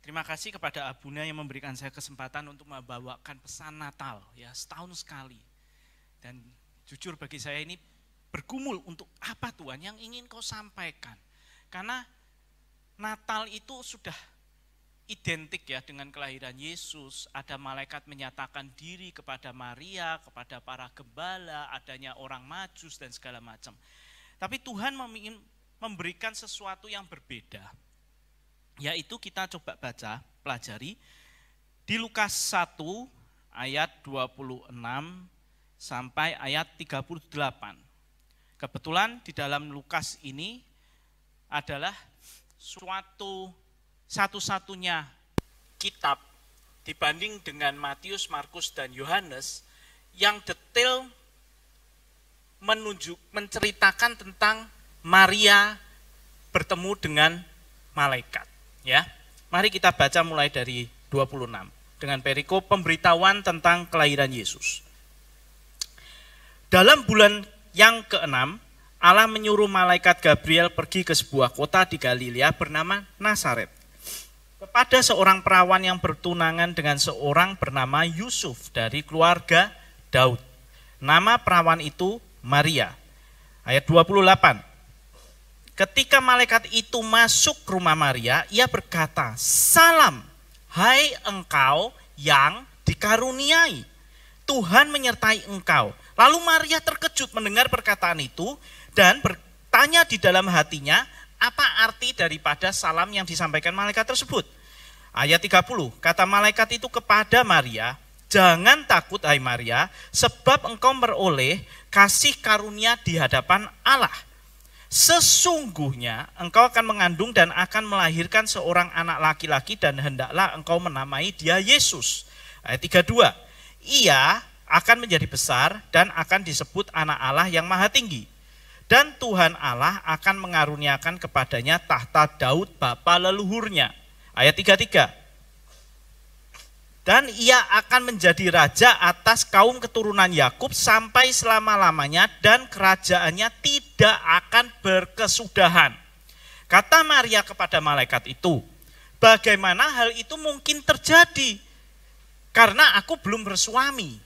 Terima kasih kepada Abuna yang memberikan saya kesempatan untuk membawakan pesan Natal ya setahun sekali. Dan jujur bagi saya ini bergumul untuk apa Tuhan yang ingin kau sampaikan. Karena Natal itu sudah identik ya dengan kelahiran Yesus. Ada malaikat menyatakan diri kepada Maria, kepada para gembala, adanya orang Majus dan segala macam. Tapi Tuhan ingin memberikan sesuatu yang berbeda. Yaitu kita coba baca, pelajari di Lukas 1 ayat 26 sampai ayat 38. Kebetulan di dalam Lukas ini adalah satu-satunya kitab dibanding dengan Matius, Markus, dan Yohanes yang detail menceritakan tentang Maria bertemu dengan malaikat. Ya, mari kita baca mulai dari 26 dengan perikop pemberitahuan tentang kelahiran Yesus. Dalam bulan yang ke-6, Allah menyuruh malaikat Gabriel pergi ke sebuah kota di Galilea bernama Nazaret, kepada seorang perawan yang bertunangan dengan seorang bernama Yusuf dari keluarga Daud. Nama perawan itu Maria. Ayat 28. Ketika malaikat itu masuk ke rumah Maria, ia berkata, "Salam, hai engkau yang dikaruniai, Tuhan menyertai engkau." Lalu Maria terkejut mendengar perkataan itu dan bertanya di dalam hatinya, apa arti daripada salam yang disampaikan malaikat tersebut. Ayat 30, kata malaikat itu kepada Maria, "Jangan takut hai Maria, sebab engkau meroleh kasih karunia di hadapan Allah. Sesungguhnya engkau akan mengandung dan akan melahirkan seorang anak laki-laki dan hendaklah engkau menamai dia Yesus." Ayat 32, ia akan menjadi besar dan akan disebut anak Allah yang maha tinggi. Dan Tuhan Allah akan mengaruniakan kepadanya tahta Daud bapa leluhurnya. Ayat 33, dan ia akan menjadi raja atas kaum keturunan Yakub sampai selama-lamanya dan kerajaannya tidak akan berkesudahan. Kata Maria kepada malaikat itu, "Bagaimana hal itu mungkin terjadi? Karena aku belum bersuami."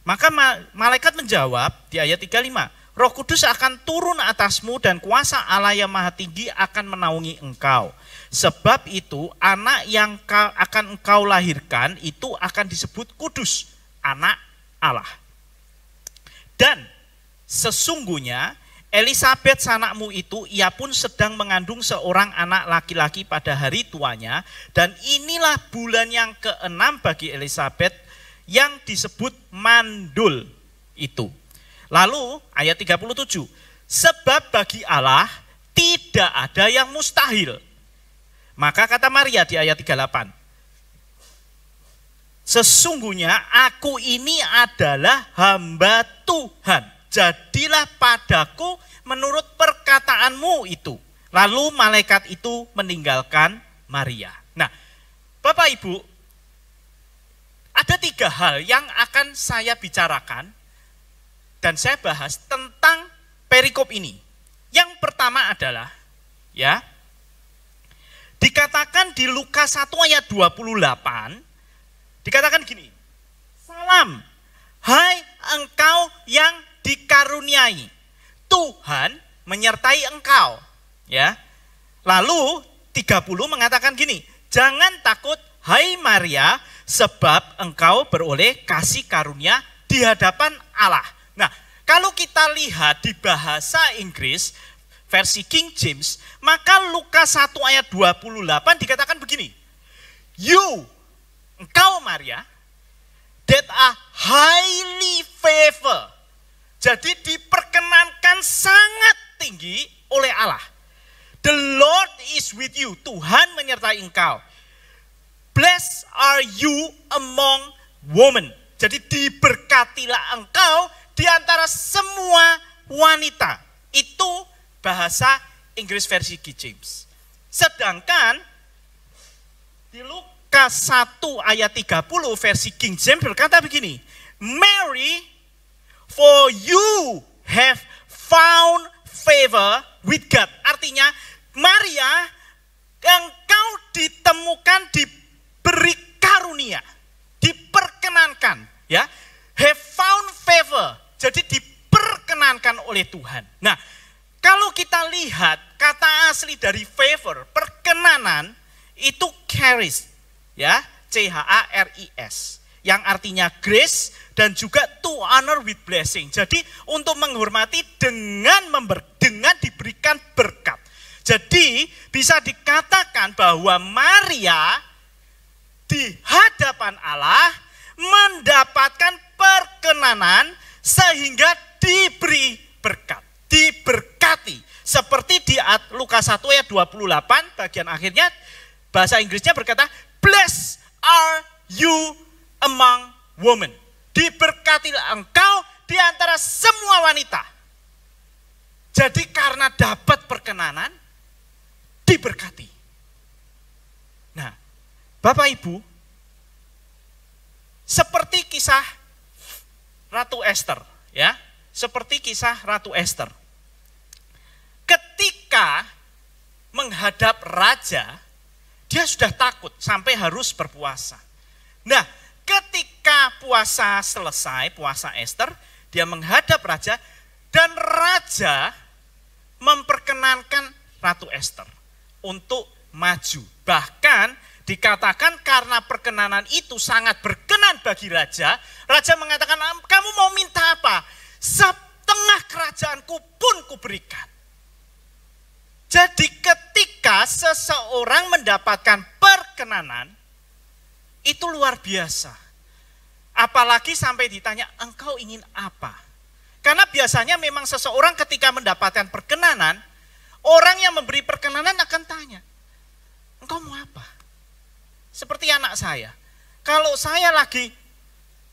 Maka malaikat menjawab di ayat 35, "Roh Kudus akan turun atasmu dan kuasa Allah yang maha tinggi akan menaungi engkau. Sebab itu anak yang akan engkau lahirkan itu akan disebut kudus, anak Allah. Dan sesungguhnya Elisabet sanakmu itu, ia pun sedang mengandung seorang anak laki-laki pada hari tuanya. Dan inilah bulan yang ke-6 bagi Elisabet yang disebut mandul itu." Lalu ayat 37, "Sebab bagi Allah tidak ada yang mustahil." Maka kata Maria di ayat 38, "Sesungguhnya aku ini adalah hamba Tuhan. Jadilah padaku menurut perkataanmu itu." Lalu malaikat itu meninggalkan Maria. Nah, Bapak Ibu, ada 3 hal yang akan saya bicarakan dan saya bahas tentang perikop ini. Yang pertama adalah, ya, dikatakan di Lukas 1 ayat 28, dikatakan gini, "Salam, hai engkau yang dikaruniai, Tuhan menyertai engkau." Ya. Lalu 30 mengatakan gini, "Jangan takut hai Maria, sebab engkau beroleh kasih karunia di hadapan Allah." Nah, kalau kita lihat di bahasa Inggris versi King James, maka Lukas 1 ayat 28 dikatakan begini, "You, engkau Maria, that are highly favored." Jadi diperkenankan sangat tinggi oleh Allah. "The Lord is with you." Tuhan menyertai engkau. "Blessed are you among women." Jadi diberkatilah engkau di antara semua wanita. Itu bahasa Inggris versi King James. Sedangkan di Lukas 1 ayat 30 versi King James berkata begini, "Mary, for you have found favor with God." Artinya, Maria, engkau ditemukan, Tuhan. Nah, kalau kita lihat kata asli dari favor, perkenanan, itu charis, ya, charis, yang artinya grace dan juga to honor with blessing. Jadi untuk menghormati dengan diberikan berkat. Jadi bisa dikatakan bahwa Maria di hadapan Allah mendapatkan perkenanan sehingga diberi berkat, diberkati. Seperti di Lukas 1 ayat 28 bagian akhirnya bahasa Inggrisnya berkata, blessed are you among women. Diberkatilah engkau di antara semua wanita. Jadi karena dapat perkenanan, diberkati. Nah, Bapak Ibu, seperti kisah Ratu Esther, ya, seperti kisah Ratu Esther. Ketika menghadap raja, dia sudah takut sampai harus berpuasa. Nah, ketika puasa selesai, puasa Esther, dia menghadap raja dan raja memperkenankan Ratu Esther untuk maju. Bahkan dikatakan karena perkenanan itu sangat berkenan bagi raja, raja mengatakan, kamu mau minta apa? Setengah kerajaanku pun kuberikan. Jadi ketika seseorang mendapatkan perkenanan, itu luar biasa. Apalagi sampai ditanya, engkau ingin apa? Karena biasanya memang seseorang ketika mendapatkan perkenanan, orang yang memberi perkenanan akan tanya, engkau mau apa? Seperti anak saya. Kalau saya lagi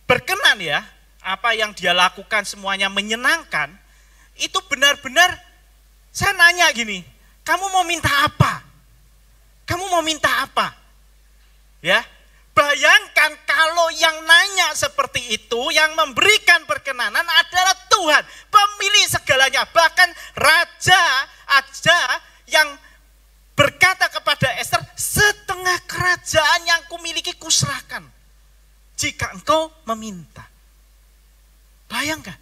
berkenan ya, apa yang dia lakukan semuanya menyenangkan, itu benar-benar saya nanya gini, kamu mau minta apa? Kamu mau minta apa? Ya, bayangkan kalau yang nanya seperti itu, yang memberikan perkenanan adalah Tuhan, pemilik segalanya. Bahkan raja aja yang berkata kepada Esther, setengah kerajaan yang kumiliki kuserahkan jika engkau meminta. Bayangkan,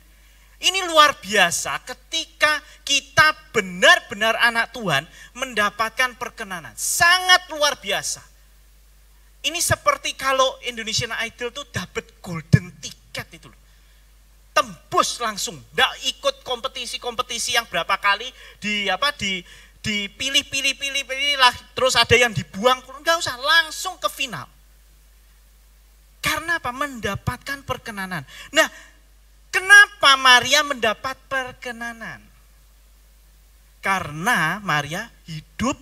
ini luar biasa ketika kita benar-benar anak Tuhan mendapatkan perkenanan. Sangat luar biasa. Ini seperti kalau Indonesian Idol tuh dapat golden ticket itu loh. Tembus langsung, enggak ikut kompetisi-kompetisi yang berapa kali dipilih lah, terus ada yang dibuang, enggak usah, langsung ke final. Karena apa? Mendapatkan perkenanan. Nah, kenapa Maria mendapat perkenanan? Karena Maria hidup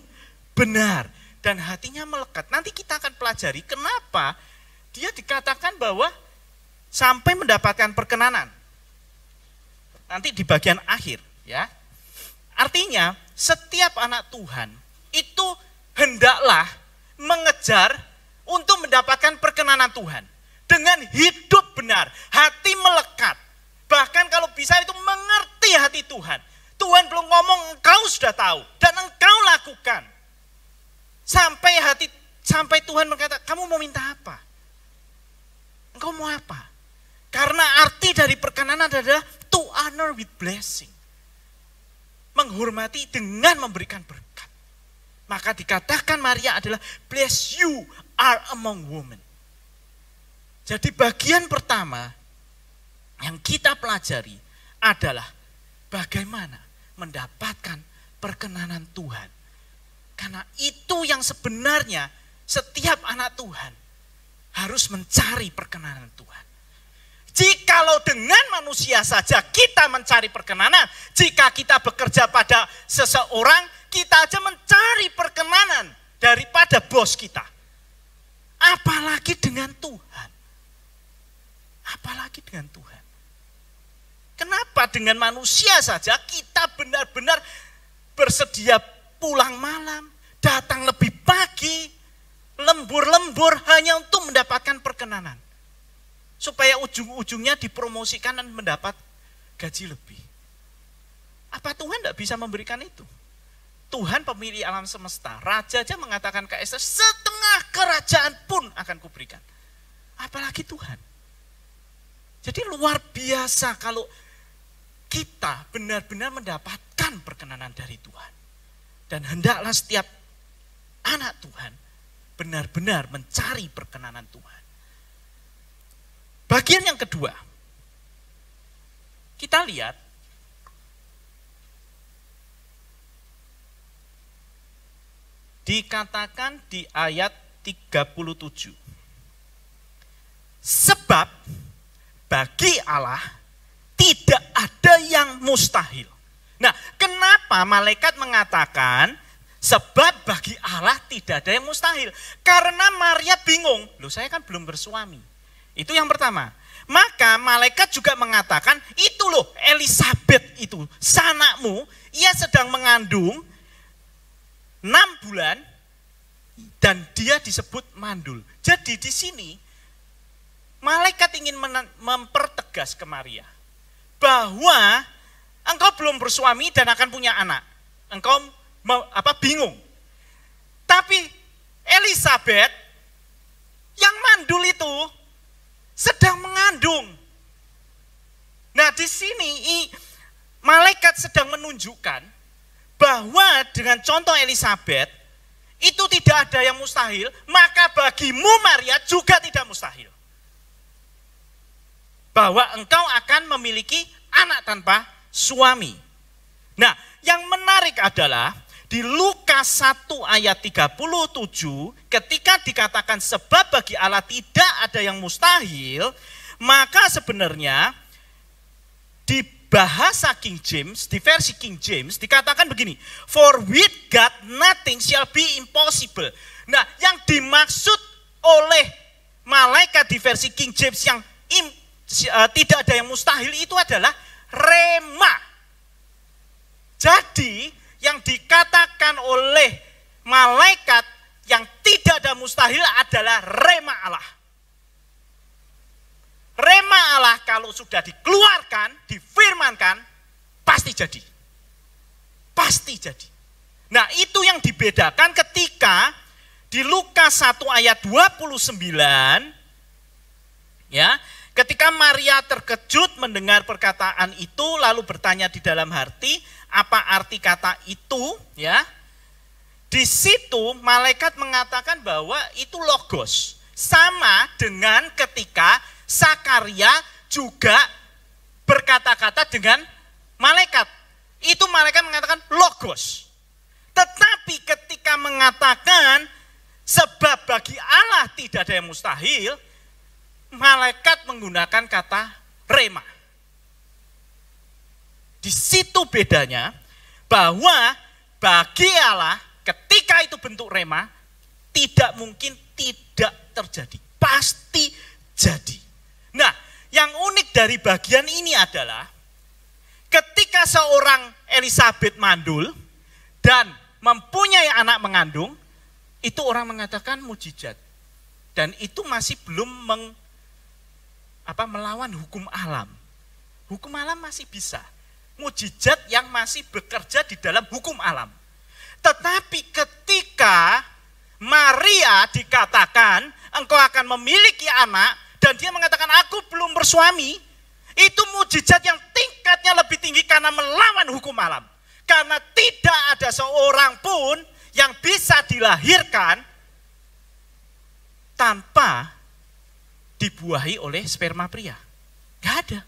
benar dan hatinya melekat. Nanti kita akan pelajari kenapa dia dikatakan bahwa sampai mendapatkan perkenanan. Nanti di bagian akhir, ya. Artinya setiap anak Tuhan itu hendaklah mengejar untuk mendapatkan perkenanan Tuhan. Dengan hidup benar, hati melekat. Bahkan kalau bisa itu mengerti hati Tuhan. Tuhan belum ngomong, engkau sudah tahu dan engkau lakukan. Sampai Tuhan berkata, kamu mau minta apa? Engkau mau apa? Karena arti dari perkenanan adalah to honor with blessing. Menghormati dengan memberikan berkat. Maka dikatakan Maria adalah blessed you are among women. Jadi bagian pertama yang kita pelajari adalah bagaimana mendapatkan perkenanan Tuhan. Karena itu yang sebenarnya setiap anak Tuhan harus mencari perkenanan Tuhan. Jikalau dengan manusia saja kita mencari perkenanan, jika kita bekerja pada seseorang, kita aja mencari perkenanan daripada bos kita. Apalagi dengan Tuhan. Apalagi dengan Tuhan. Kenapa dengan manusia saja kita benar-benar bersedia pulang malam, datang lebih pagi, lembur-lembur hanya untuk mendapatkan perkenanan. Supaya ujung-ujungnya dipromosikan dan mendapat gaji lebih. Apa Tuhan tidak bisa memberikan itu? Tuhan pemilik alam semesta, raja aja mengatakan ke Esther, setengah kerajaan pun akan kuberikan. Apalagi Tuhan. Jadi luar biasa kalau kita benar-benar mendapatkan perkenanan dari Tuhan. Dan hendaklah setiap anak Tuhan benar-benar mencari perkenanan Tuhan. Bagian yang kedua, kita lihat dikatakan di ayat 37. Sebab bagi Allah tidak ada yang mustahil. Nah, kenapa malaikat mengatakan sebab bagi Allah tidak ada yang mustahil? Karena Maria bingung, loh saya kan belum bersuami. Itu yang pertama. Maka malaikat juga mengatakan, itu loh Elisabeth itu, sanakmu, ia sedang mengandung 6 bulan dan dia disebut mandul. Jadi di sini malaikat ingin mempertegas ke Maria bahwa engkau belum bersuami dan akan punya anak. Engkau bingung. Tapi Elisabeth yang mandul itu sedang mengandung. Nah, di sini malaikat sedang menunjukkan bahwa dengan contoh Elisabeth itu tidak ada yang mustahil, maka bagimu Maria juga tidak mustahil. Bahwa engkau akan memiliki anak tanpa suami. Nah, yang menarik adalah di Lukas 1 ayat 37 ketika dikatakan sebab bagi Allah tidak ada yang mustahil, maka sebenarnya di bahasa King James, di versi King James dikatakan begini, for with God nothing shall be impossible. Nah, yang dimaksud oleh malaikat di versi King James yang tidak ada yang mustahil itu adalah rema. Jadi yang dikatakan oleh malaikat yang tidak ada mustahil adalah rema Allah. Rema Allah kalau sudah dikeluarkan, difirmankan, pasti jadi. Pasti jadi. Nah, itu yang dibedakan ketika di Lukas 1 ayat 29, ya, ketika Maria terkejut mendengar perkataan itu lalu bertanya di dalam hati, apa arti kata itu, ya? Di situ malaikat mengatakan bahwa itu logos. Sama dengan ketika Sakaria juga berkata-kata dengan malaikat. Itu malaikat mengatakan logos. Tetapi ketika mengatakan sebab bagi Allah tidak ada yang mustahil, malaikat menggunakan kata rema. Di situ bedanya bahwa bagi Allah ketika itu bentuk rema tidak mungkin tidak terjadi. Pasti jadi. Nah, yang unik dari bagian ini adalah ketika seorang Elisabeth mandul dan mempunyai anak mengandung, itu orang mengatakan mujizat. Dan itu masih belum melawan hukum alam. Hukum alam masih bisa. Mujizat yang masih bekerja di dalam hukum alam. Tetapi ketika Maria dikatakan engkau akan memiliki anak dan dia mengatakan aku belum bersuami, itu mujizat yang tingkatnya lebih tinggi karena melawan hukum alam. Karena tidak ada seorang pun yang bisa dilahirkan tanpa dibuahi oleh sperma pria. Gak ada.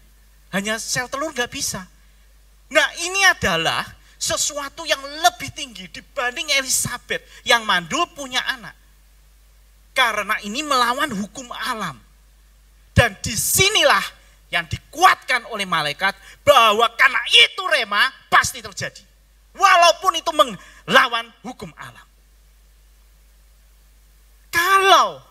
Hanya sel telur gak bisa. Nah, ini adalah sesuatu yang lebih tinggi dibanding Elisabeth yang mandul punya anak. Karena ini melawan hukum alam. Dan disinilah yang dikuatkan oleh malaikat bahwa karena itu rema pasti terjadi. Walaupun itu melawan hukum alam. Kalau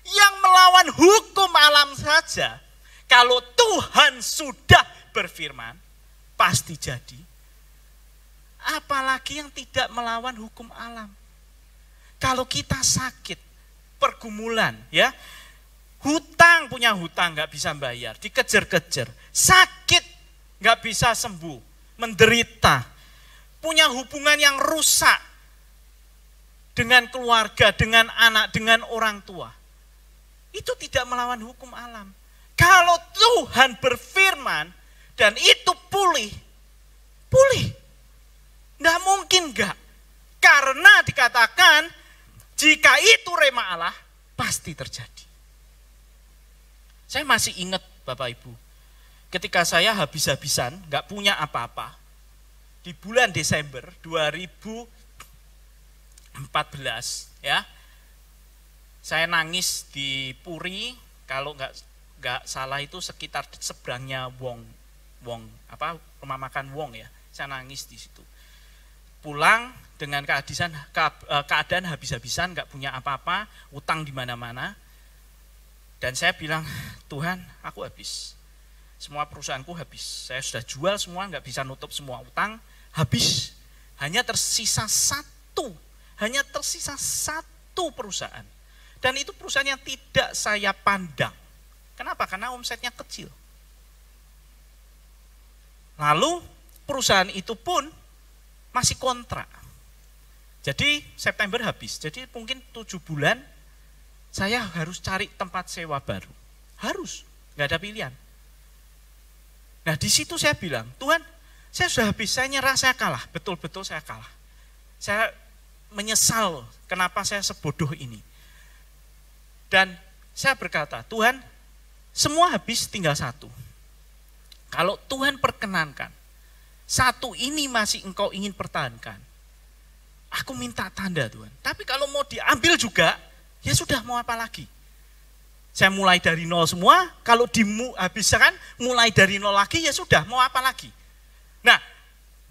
yang melawan hukum alam saja, kalau Tuhan sudah berfirman, pasti jadi. Apalagi yang tidak melawan hukum alam. Kalau kita sakit, pergumulan, ya, hutang, punya hutang nggak bisa bayar, dikejar-kejar, sakit nggak bisa sembuh, menderita, punya hubungan yang rusak dengan keluarga, dengan anak, dengan orang tua, itu tidak melawan hukum alam. Kalau Tuhan berfirman dan itu pulih. Pulih. Nggak mungkin nggak. Karena dikatakan jika itu rema Allah pasti terjadi. Saya masih ingat Bapak Ibu, ketika saya habis-habisan nggak punya apa-apa di bulan Desember 2014 ya, saya nangis di Puri, kalau nggak salah itu sekitar seberangnya Wong rumah makan Wong ya, saya nangis di situ. Pulang dengan keadaan habis-habisan, nggak punya apa-apa, utang di mana-mana, dan saya bilang, Tuhan, aku habis, semua perusahaanku habis, saya sudah jual semua, nggak bisa nutup semua utang, habis, hanya tersisa satu perusahaan. Dan itu perusahaan yang tidak saya pandang. Kenapa? Karena omsetnya kecil. Lalu perusahaan itu pun masih kontrak. Jadi September habis. Jadi mungkin 7 bulan saya harus cari tempat sewa baru. Harus, nggak ada pilihan. Nah di situ saya bilang, Tuhan, saya sudah habis, saya nyerah, saya kalah. Betul-betul saya kalah. Saya menyesal kenapa saya sebodoh ini. Dan saya berkata, Tuhan, semua habis tinggal satu. Kalau Tuhan perkenankan, satu ini masih engkau ingin pertahankan, aku minta tanda Tuhan. Tapi kalau mau diambil juga, ya sudah, mau apa lagi? Saya mulai dari nol semua, kalau dihabiskan mulai dari nol lagi, ya sudah, mau apa lagi? Nah,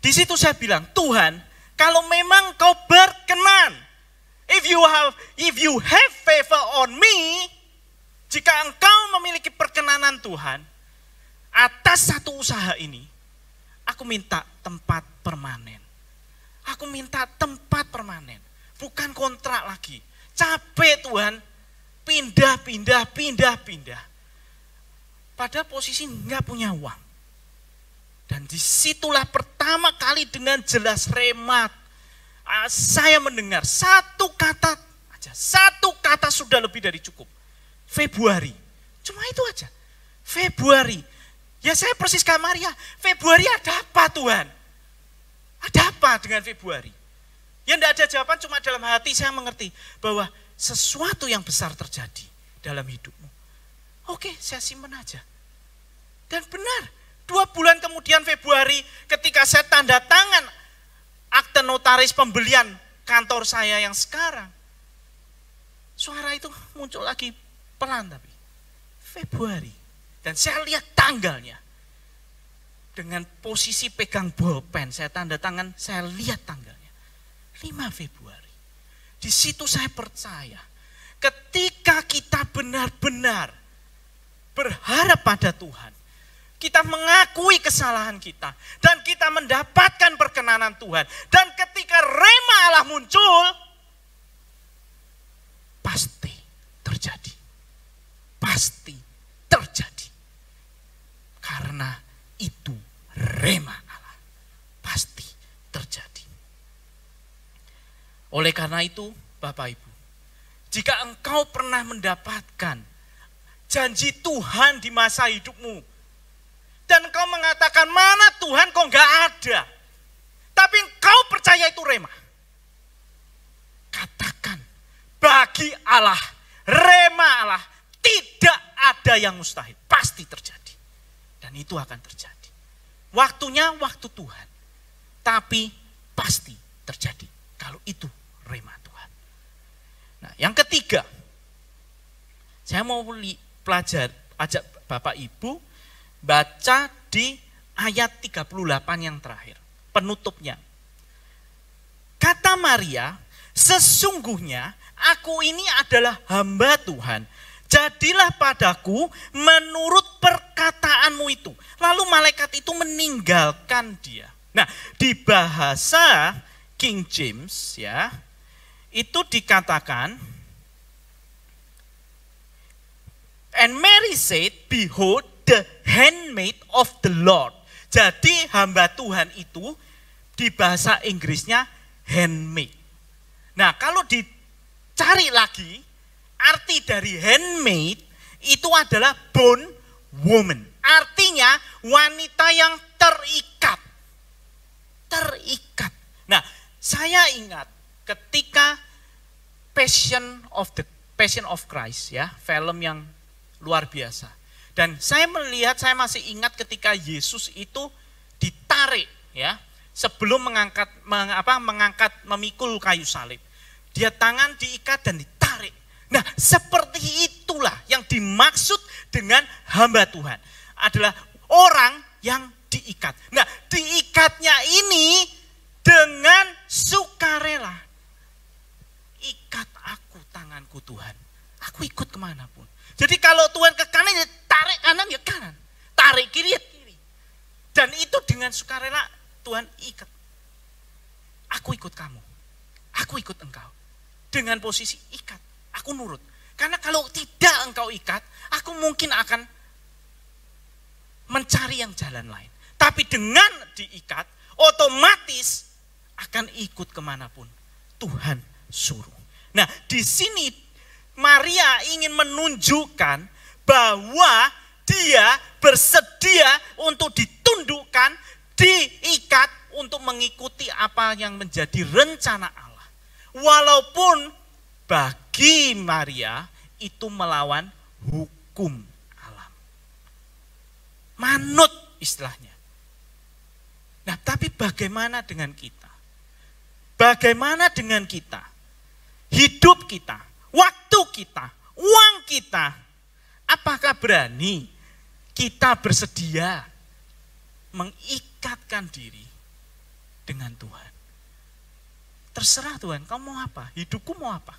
di situ saya bilang, Tuhan, kalau memang kau berkenan, if you have favor on me, jika engkau memiliki perkenanan Tuhan atas satu usaha ini, aku minta tempat permanen. Aku minta tempat permanen, bukan kontrak lagi. Capek Tuhan, pindah. Pada posisi nggak punya uang. Dan disitulah pertama kali dengan jelas remat, saya mendengar satu kata aja, satu kata sudah lebih dari cukup. Februari, cuma itu aja. Februari, ya saya persis kayak Maria. Februari ada apa Tuhan? Ada apa dengan Februari? Ya enggak ada jawaban, cuma dalam hati saya mengerti bahwa sesuatu yang besar terjadi dalam hidupmu. Oke, saya simpan aja. Dan benar, 2 bulan kemudian Februari ketika saya tanda tangan akte notaris pembelian kantor saya yang sekarang, suara itu muncul lagi pelan tapi Februari. Dan saya lihat tanggalnya. Dengan posisi pegang bolpen, saya tanda tangan, saya lihat tanggalnya. 5 Februari. Di situ saya percaya, ketika kita benar-benar berharap pada Tuhan, kita mengakui kesalahan kita, dan kita mendapatkan perkenanan Tuhan. Dan ketika rema Allah muncul, pasti terjadi. Pasti terjadi. Karena itu rema Allah. Pasti terjadi. Oleh karena itu, Bapak Ibu, jika engkau pernah mendapatkan janji Tuhan di masa hidupmu, dan engkau mengatakan, mana Tuhan kok nggak ada, tapi engkau percaya itu rema, katakan, bagi Allah, rema Allah, tidak ada yang mustahil, pasti terjadi. Dan itu akan terjadi. Waktunya waktu Tuhan, tapi pasti terjadi kalau itu rema Tuhan. Nah, yang ketiga, saya mau ajak Bapak Ibu baca di ayat 38 yang terakhir, penutupnya. Kata Maria, sesungguhnya aku ini adalah hamba Tuhan. Jadilah padaku menurut perkataanmu itu. Lalu malaikat itu meninggalkan dia. Nah, di bahasa King James ya, itu dikatakan, and Mary said, behold, the handmaid of the Lord. Jadi hamba Tuhan itu di bahasa Inggrisnya handmaid. Nah, kalau dicari lagi, arti dari handmaid itu adalah bond woman. Artinya wanita yang terikat. Terikat. Nah, saya ingat ketika Passion of Christ ya, film yang luar biasa. Dan saya melihat, saya masih ingat ketika Yesus itu ditarik ya, sebelum mengangkat memikul kayu salib. Dia tangan diikat dan ditarik. Nah, seperti itulah yang dimaksud dengan hamba Tuhan. Adalah orang yang diikat. Nah, diikatnya ini dengan sukarela. Ikat aku tanganku Tuhan. Aku ikut kemanapun. Jadi kalau Tuhan ke kanan, ya tarik kanan ya kanan. Tarik kiri ya kiri. Dan itu dengan sukarela Tuhan ikat. Aku ikut kamu. Aku ikut engkau. Dengan posisi ikat. Aku nurut. Karena kalau tidak engkau ikat, aku mungkin akan mencari yang jalan lain. Tapi dengan diikat, otomatis akan ikut kemanapun Tuhan suruh. Nah, di sini Maria ingin menunjukkan bahwa dia bersedia untuk ditundukkan, diikat untuk mengikuti apa yang menjadi rencana Allah. Walaupun bagi Maria itu melawan hukum alam. Manut istilahnya. Nah, tapi bagaimana dengan kita? Bagaimana dengan kita? Hidup kita, waktu kita, uang kita. Apakah berani kita bersedia mengikatkan diri dengan Tuhan? Terserah Tuhan, kamu mau apa? Hidupku mau apa?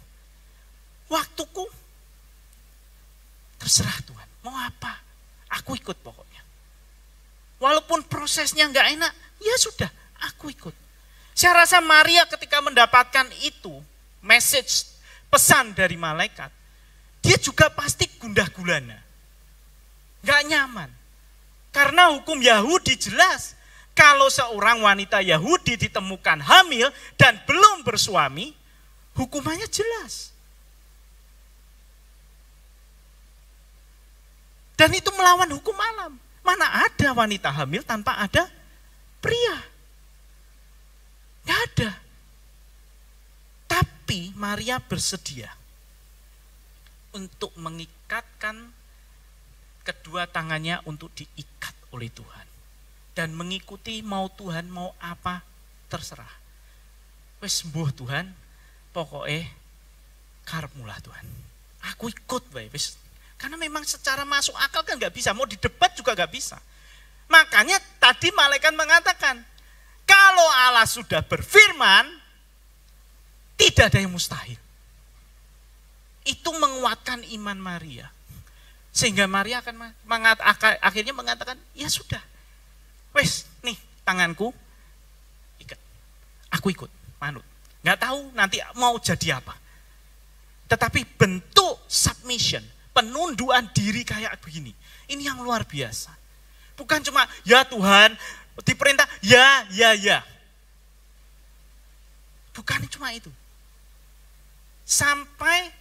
Waktuku? Terserah Tuhan, mau apa? Aku ikut pokoknya. Walaupun prosesnya enggak enak, ya sudah, aku ikut. Saya rasa Maria ketika mendapatkan itu, message, pesan dari malaikat, dia juga pasti gundah gulana. Enggak nyaman. Karena hukum Yahudi jelas, kalau seorang wanita Yahudi ditemukan hamil dan belum bersuami, hukumannya jelas. Dan itu melawan hukum alam. Mana ada wanita hamil tanpa ada pria? Nggak ada. Tapi Maria bersedia untuk mengikatkan kedua tangannya untuk diikat oleh Tuhan. Dan mengikuti mau Tuhan mau apa terserah. Wes sembuh Tuhan, pokoknya karepmulah Tuhan. Aku ikut wae wes. Karena memang secara masuk akal kan nggak bisa, mau didebat juga nggak bisa. Makanya tadi malaikat mengatakan, kalau Allah sudah berfirman, tidak ada yang mustahil. Itu menguatkan iman Maria. Sehingga Maria akan akhirnya mengatakan, ya sudah. Wes, nih tanganku, ikat. Aku ikut, manut. Nggak tahu nanti mau jadi apa. Tetapi bentuk submission, penunduan diri kayak begini. Ini yang luar biasa. Bukan cuma, ya Tuhan, diperintah, ya. Bukan cuma itu. Sampai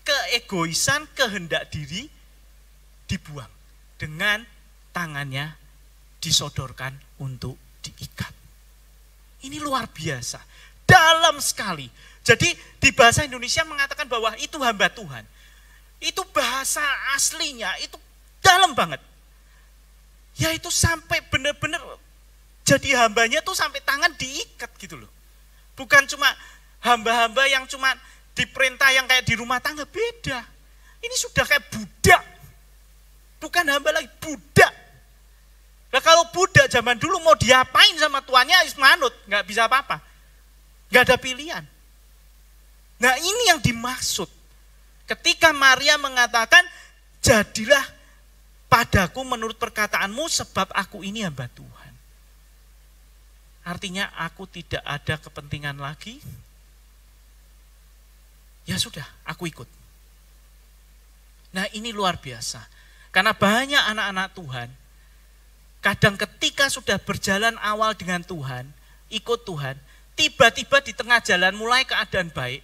keegoisan, kehendak diri dibuang. Dengan tangannya disodorkan untuk diikat. Ini luar biasa. Dalam sekali. Jadi di bahasa Indonesia mengatakan bahwa itu hamba Tuhan. Itu bahasa aslinya, itu dalam banget. Yaitu sampai benar-benar jadi hambanya tuh sampai tangan diikat gitu loh. Bukan cuma hamba-hamba yang cuma diperintah yang kayak di rumah tangga, beda. Ini sudah kayak budak. Bukan hamba lagi, budak. Nah kalau budak zaman dulu mau diapain sama tuannya, manut, nggak bisa apa-apa. Nggak ada pilihan. Nah ini yang dimaksud. Ketika Maria mengatakan, jadilah padaku menurut perkataanmu sebab aku ini hamba Tuhan. Artinya aku tidak ada kepentingan lagi. Ya sudah, aku ikut. Nah ini luar biasa. Karena banyak anak-anak Tuhan, kadang ketika sudah berjalan awal dengan Tuhan, ikut Tuhan, tiba-tiba di tengah jalan mulai keadaan baik,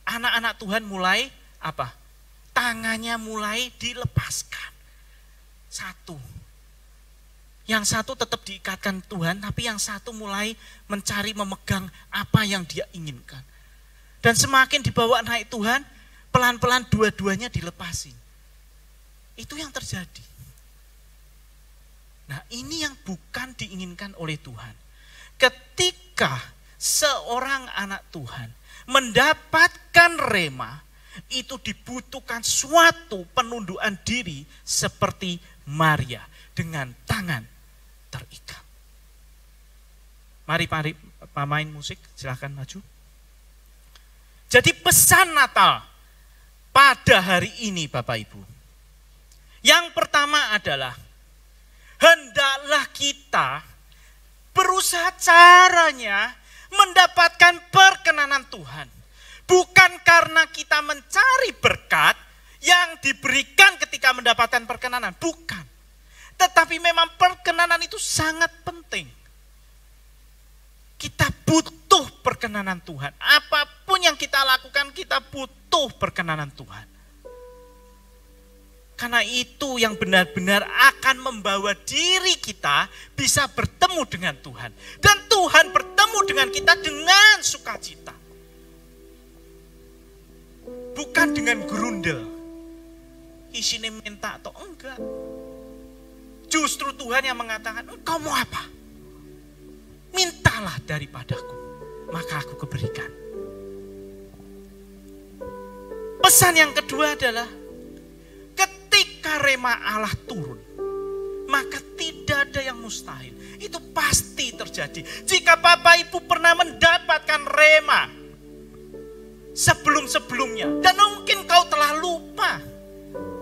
anak-anak Tuhan mulai apa? Tangannya mulai dilepaskan. Satu. Yang satu tetap diikatkan Tuhan, tapi yang satu mulai mencari, memegang apa yang dia inginkan. Dan semakin dibawa naik Tuhan, pelan-pelan dua-duanya dilepasin. Itu yang terjadi. Nah, ini yang bukan diinginkan oleh Tuhan. Ketika seorang anak Tuhan mendapatkan rema, itu dibutuhkan suatu penundukan diri seperti Maria dengan tangan terikat. Mari pemain musik, silakan maju. Jadi pesan Natal pada hari ini Bapak Ibu. Yang pertama adalah hendaklah kita berusaha caranya mendapatkan perkenanan Tuhan. Bukan karena kita mencari berkat yang diberikan ketika mendapatkan perkenanan, bukan. Tetapi memang perkenanan itu sangat penting. Kita butuh perkenanan Tuhan. Apapun yang kita lakukan, kita butuh perkenanan Tuhan. Karena itu yang benar-benar akan membawa diri kita bisa bertemu dengan Tuhan. Dan Tuhan bertemu dengan kita dengan sukacita. Bukan dengan gerundel. Isinya minta atau enggak. Justru Tuhan yang mengatakan, engkau mau apa? Mintalah daripadaku, maka aku kuberikan. Pesan yang kedua adalah, ketika rema Allah turun, maka tidak ada yang mustahil. Itu pasti terjadi. Jika Bapak Ibu pernah mendapatkan rema sebelum-sebelumnya, dan mungkin kau telah lupa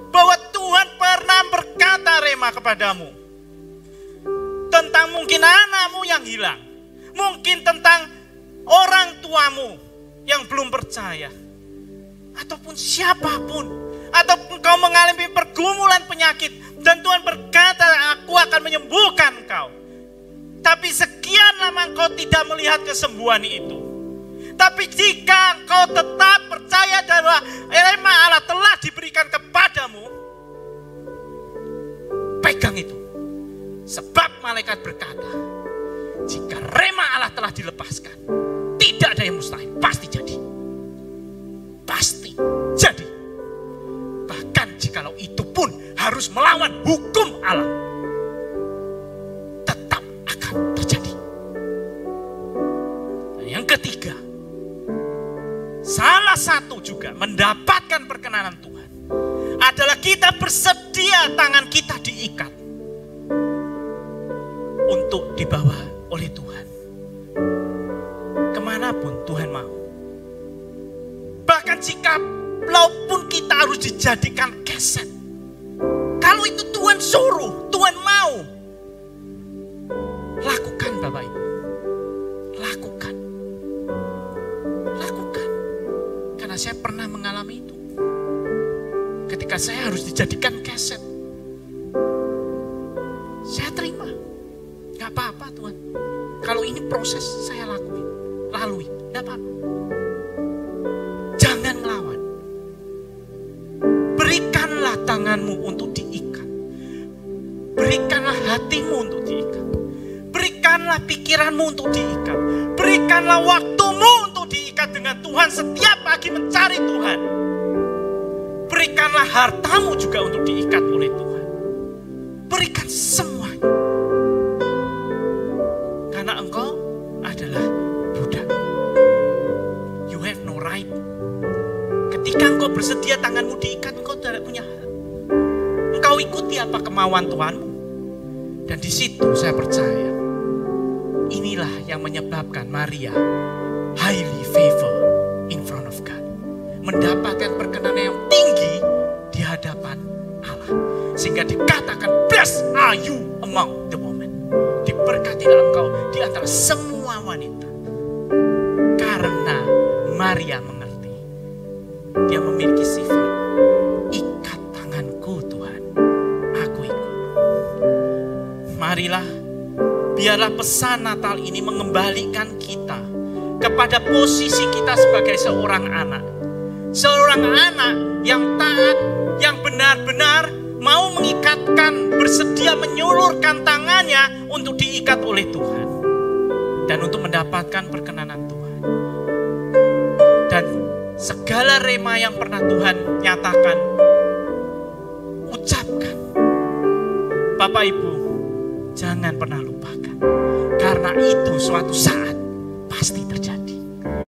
bahwa Tuhan pernah berkata rema kepadamu. Tentang mungkin anakmu yang hilang. Mungkin tentang orang tuamu yang belum percaya. Ataupun siapapun. Ataupun kau mengalami pergumulan penyakit. Dan Tuhan berkata, aku akan menyembuhkan kau. Tapi sekian lama kau tidak melihat kesembuhan itu. Tapi jika engkau tetap percaya bahwa rema Allah telah diberikan kepadamu, pegang itu. Sebab malaikat berkata, jika rema Allah telah dilepaskan, tidak ada yang mustahil, pasti jadi. Pasti jadi. Bahkan jikalau itu pun harus melawan hukum Allah, tetap akan terjadi. Dan yang ketiga, salah satu juga mendapatkan perkenanan Tuhan adalah kita bersedia tangan kita diikat untuk dibawa oleh Tuhan kemanapun Tuhan mau. Bahkan jika walaupun kita harus dijadikan keset, kalau itu Tuhan suruh, Tuhan mau, lakukan Bapak Ibu, lakukan. Karena saya pernah mengalami itu. Ketika saya harus dijadikan keset, saya terima. Gak apa-apa Tuhan. Kalau ini proses saya lalui. Gak apa-apa. Jangan ngelawan. Berikanlah tanganmu untuk diikat. Berikanlah hatimu untuk diikat. Berikanlah pikiranmu untuk diikat. Berikanlah waktumu untuk diikat dengan Tuhan setiap pagi mencari Tuhan. Berikanlah hartamu juga untuk diikat oleh Tuhan. Berikan semuanya. Karena engkau adalah budak. You have no right. Ketika engkau bersedia tanganmu diikat, engkau tidak punya hak. Engkau ikuti apa kemauan Tuhanmu. Dan di situ saya percaya, inilah yang menyebabkan Maria highly favored in front of God. Mendapatkan perkenanan yang tinggi di hadapan Allah. Sehingga dikatakan, blessed are you among the women. Diberkatilah engkau di antara semua wanita. Karena Maria mengerti. Dia memiliki sifat, ikat tanganku Tuhan, aku ikut. Marilah, biarlah pesan Natal ini mengembalikan kita kepada posisi kita sebagai seorang anak. Seorang anak yang taat, yang benar-benar mau mengikat mengikatkan, bersedia menyulurkan tangannya untuk diikat oleh Tuhan. Dan untuk mendapatkan perkenanan Tuhan. Dan segala rema yang pernah Tuhan nyatakan, ucapkan. Bapak Ibu, jangan pernah lupakan. Karena itu suatu saat pasti terjadi.